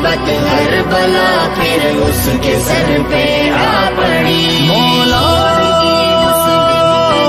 مصیبت ہر بلا پھر اس کے سر پہ آ پڑی مولا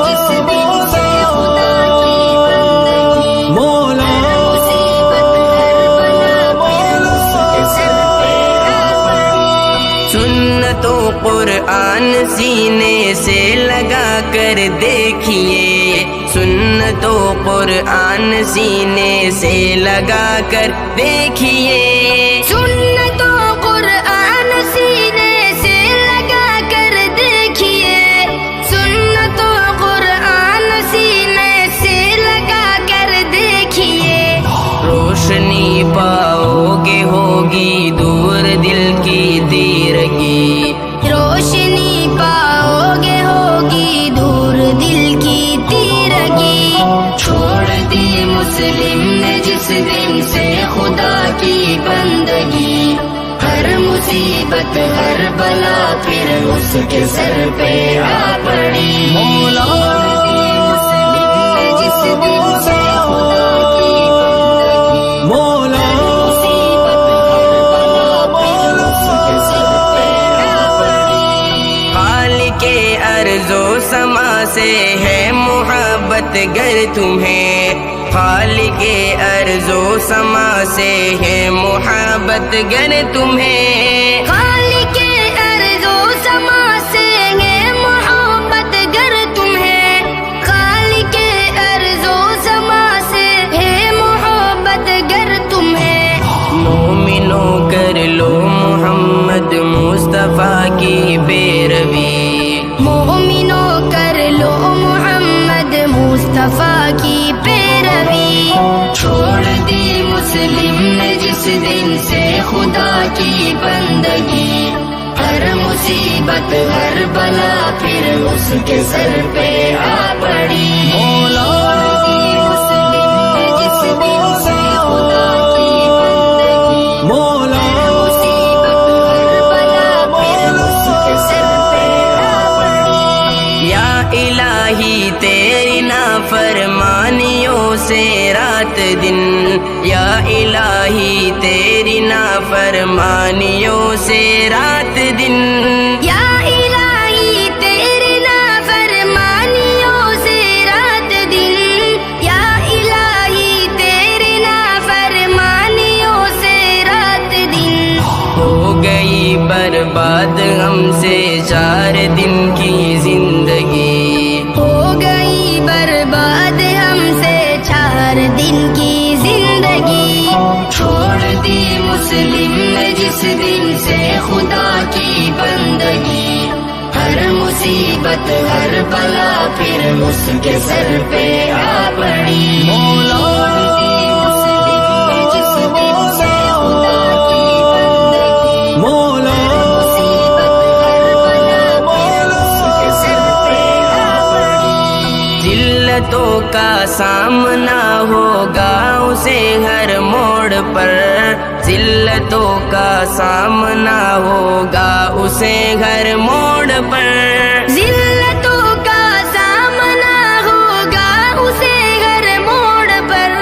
جس دن سے خدا کی بندگی مولا مصیبت ہر بلا پھر اس کے سر پہ آ پڑی سنت و قرآن سینے سے لگا کر دیکھیے سنت و قرآن سینے سے لگا کر دیکھیے سنت و قرآن سینے سے لگا کر دیکھیے سنت و قرآن سینے سے لگا کر دیکھیے روشنی پاؤ گے ہوگی دور دل کی دیرگی روشنی پاؤ گے ہوگی دور دل کی چھوڑ دی مسلم نے جس دن سے خدا کی بندگی ہر مصیبت ہر بلا پھر اس کے سر پہ آ پڑی مولا جس دن سے خدا کی بندگی مولا مصیبت ہر بلا پھر اس کے سر پہ آ پڑی خالق ارض و سما سے ہے محبت گر تمہیں خالق ارض و سما سے ہے محبت گر تمہیں خالق ارض و سما سے ہے محبت گر تمہیں خالق ارض و سما سے ہے محبت گر تمہیں مومنوں کر لو محمد مصطفیٰ کی پیروی مومنوں کر لو محمد مصطفیٰ کی پیروی چھوڑ دی مسلم نے جس دن سے خدا کی بندگی ہر مصیبت ہر بلا پھر اس کے سر پہ آ پڑی مولا جس دن سے خدا کی بندگی مولا مصیبت ہر بلا پھر اس کے سر پہ آ پڑی یا الہی تیری نافرمانیوں سے رات دن یا الہی تیری نافرمانیوں سے رات دن یا الہی تیری نافرمانیوں سے رات دن یا الہی تیری نافرمانیوں سے رات دن ہو گئی برباد ہم سے 4 دن کی زندگی ہو گئی برباد ہم سے 4 دن کی زندگی چھوڑ دی مسلم نے جس دن سے خدا کی بندگی ہر مصیبت ہر بلا پھر اس کے سر پہ آ پڑی مولا جس دن سے خدا کی بندگی مولا مصیبت ہر بلا پھر اس کے سر پہ آ پڑی ذلتوں کا سامنا ہوگا اسے ہر موڑ پر ذلتوں کا سامنا ہوگا اسے ہر موڑ پر ذلتوں کا سامنا ہوگا اسے ہر موڑ پر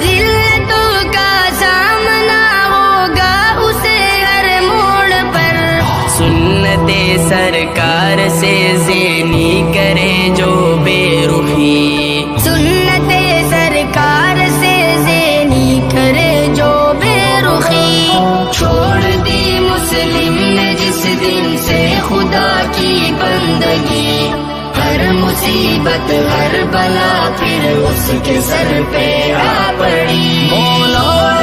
ذلتوں کا سامنا ہوگا اسے ہر موڑ پر سنت سرکار سے زینی کرے جو بے رخی سنت سرکار سے زینی کرے جو بے رخی چھوڑ دی مسلم نے جس دن سے خدا کی بندگی ہر مصیبت ہر بلا پھر اس کے سر پہ آ پڑی مولا